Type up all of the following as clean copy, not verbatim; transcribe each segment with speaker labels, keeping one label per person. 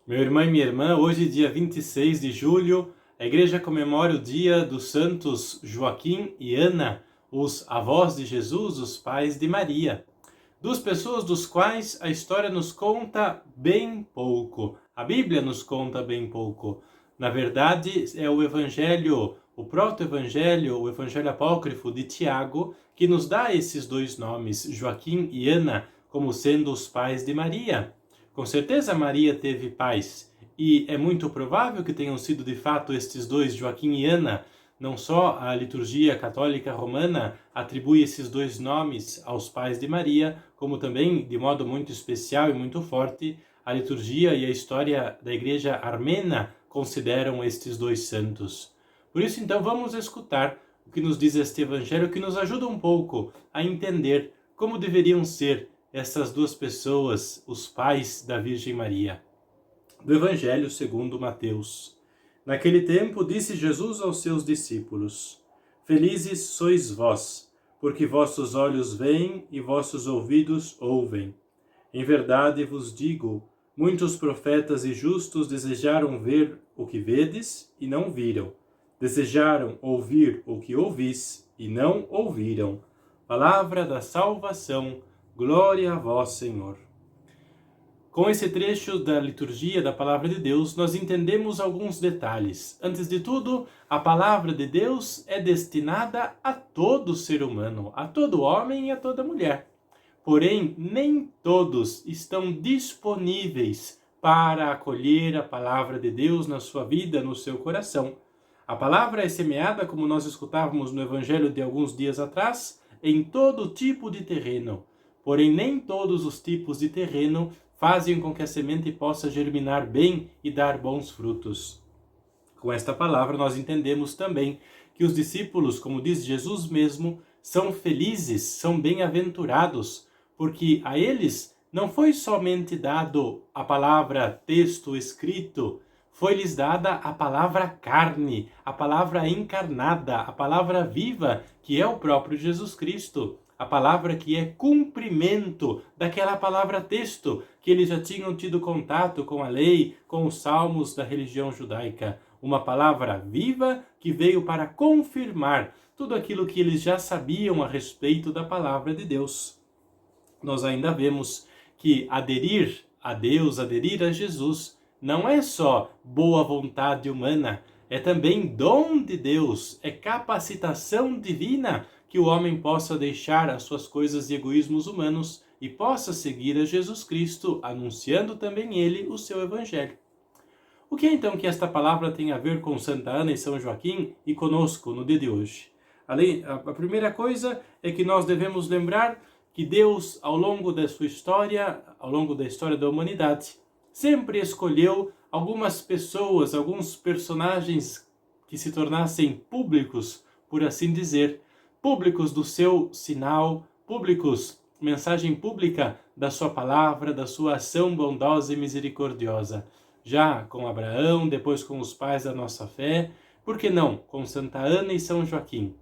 Speaker 1: Meu irmão e minha irmã, hoje, dia 26 de julho, a igreja comemora o dia dos santos Joaquim e Ana, os avós de Jesus, os pais de Maria. Duas pessoas dos quais a história nos conta bem pouco. A Bíblia nos conta bem pouco. Na verdade, é o Evangelho, o proto-evangelho, o Evangelho apócrifo de Tiago, que nos dá esses dois nomes, Joaquim e Ana, como sendo os pais de Maria. Com certeza Maria teve pais, e é muito provável que tenham sido de fato estes dois, Joaquim e Ana. Não só a liturgia católica romana atribui esses dois nomes aos pais de Maria, como também, de modo muito especial e muito forte, a liturgia e a história da igreja armena consideram estes dois santos. Por isso, então, vamos escutar o que nos diz este evangelho, que nos ajuda um pouco a entender como deveriam ser essas duas pessoas, os pais da Virgem Maria. Do Evangelho segundo Mateus. Naquele tempo disse Jesus aos seus discípulos: Felizes sois vós, porque vossos olhos veem e vossos ouvidos ouvem. Em verdade vos digo, muitos profetas e justos desejaram ver o que vedes e não viram. Desejaram ouvir o que ouvis e não ouviram. Palavra da salvação. Glória a vós, Senhor. Com esse trecho da liturgia da Palavra de Deus, nós entendemos alguns detalhes. Antes de tudo, a Palavra de Deus é destinada a todo ser humano, a todo homem e a toda mulher. Porém, nem todos estão disponíveis para acolher a Palavra de Deus na sua vida, no seu coração. A Palavra é semeada, como nós escutávamos no Evangelho de alguns dias atrás, em todo tipo de terreno. Porém, nem todos os tipos de terreno fazem com que a semente possa germinar bem e dar bons frutos. Com esta palavra, nós entendemos também que os discípulos, como diz Jesus mesmo, são felizes, são bem-aventurados, porque a eles não foi somente dado a palavra texto escrito, foi-lhes dada a palavra carne, a palavra encarnada, a palavra viva, que é o próprio Jesus Cristo. A palavra que é cumprimento daquela palavra texto, que eles já tinham tido contato com a lei, com os salmos da religião judaica. Uma palavra viva que veio para confirmar tudo aquilo que eles já sabiam a respeito da palavra de Deus. Nós ainda vemos que aderir a Deus, aderir a Jesus, não é só boa vontade humana, é também dom de Deus, é capacitação divina que o homem possa deixar as suas coisas e egoísmos humanos e possa seguir a Jesus Cristo, anunciando também ele o seu evangelho. O que é então que esta palavra tem a ver com Santa Ana e São Joaquim e conosco no dia de hoje? A primeira coisa é que nós devemos lembrar que Deus, ao longo da sua história, ao longo da história da humanidade, sempre escolheu algumas pessoas, alguns personagens que se tornassem públicos, por assim dizer, públicos do seu sinal, públicos, mensagem pública da sua palavra, da sua ação bondosa e misericordiosa. Já com Abraão, depois com os pais da nossa fé, por que não com Santa Ana e São Joaquim?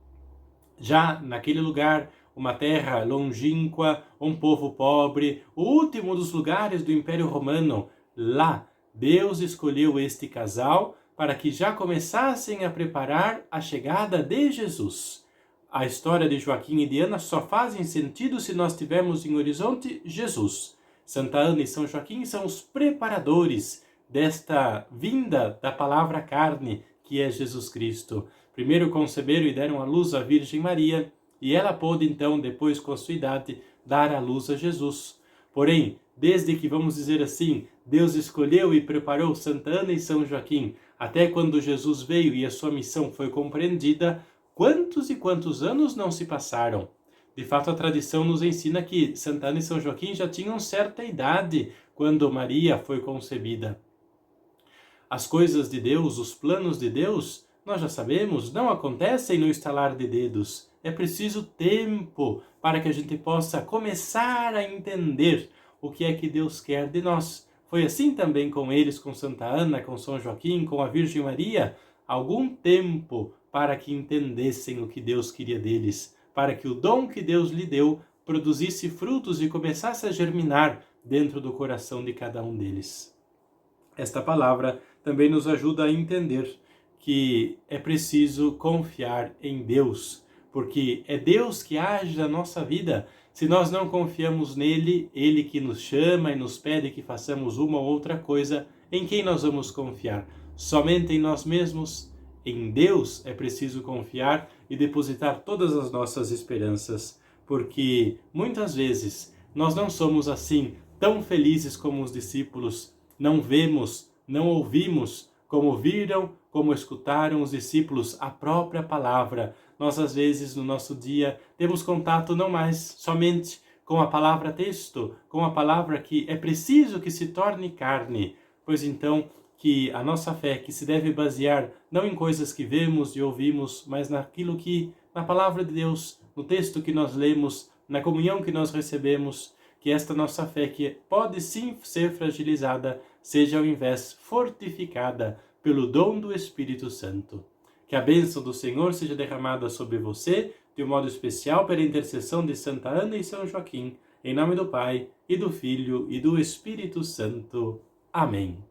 Speaker 1: Já naquele lugar, uma terra longínqua, um povo pobre, o último dos lugares do Império Romano, lá Deus escolheu este casal para que já começassem a preparar a chegada de Jesus. A história de Joaquim e de Ana só fazem sentido se nós tivermos em horizonte Jesus. Santa Ana e São Joaquim são os preparadores desta vinda da palavra carne, que é Jesus Cristo. Primeiro conceberam e deram à luz a Virgem Maria, e ela pôde então, depois com a sua idade, dar à luz a Jesus. Porém, desde que, vamos dizer assim, Deus escolheu e preparou Santa Ana e São Joaquim, até quando Jesus veio e a sua missão foi compreendida, quantos e quantos anos não se passaram? De fato, a tradição nos ensina que Santa Ana e São Joaquim já tinham certa idade quando Maria foi concebida. As coisas de Deus, os planos de Deus, nós já sabemos, não acontecem no estalar de dedos. É preciso tempo para que a gente possa começar a entender o que é que Deus quer de nós. Foi assim também com eles, com Santa Ana, com São Joaquim, com a Virgem Maria. Algum tempo para que entendessem o que Deus queria deles, para que o dom que Deus lhe deu produzisse frutos e começasse a germinar dentro do coração de cada um deles. Esta palavra também nos ajuda a entender que é preciso confiar em Deus, porque é Deus que age na nossa vida. Se nós não confiamos nele, ele que nos chama e nos pede que façamos uma ou outra coisa, em quem nós vamos confiar? Somente em nós mesmos? Em Deus é preciso confiar e depositar todas as nossas esperanças, porque muitas vezes nós não somos assim tão felizes como os discípulos. Não vemos, não ouvimos, como viram, como escutaram os discípulos a própria palavra. Nós, às vezes, no nosso dia, temos contato não mais somente com a palavra texto, com a palavra que é preciso que se torne carne. Pois então, que a nossa fé, que se deve basear não em coisas que vemos e ouvimos, mas naquilo que, na palavra de Deus, no texto que nós lemos, na comunhão que nós recebemos, que esta nossa fé, que pode sim ser fragilizada, seja ao invés fortificada pelo dom do Espírito Santo. Que a bênção do Senhor seja derramada sobre você, de um modo especial pela intercessão de Santa Ana e São Joaquim, em nome do Pai, e do Filho, e do Espírito Santo. Amém.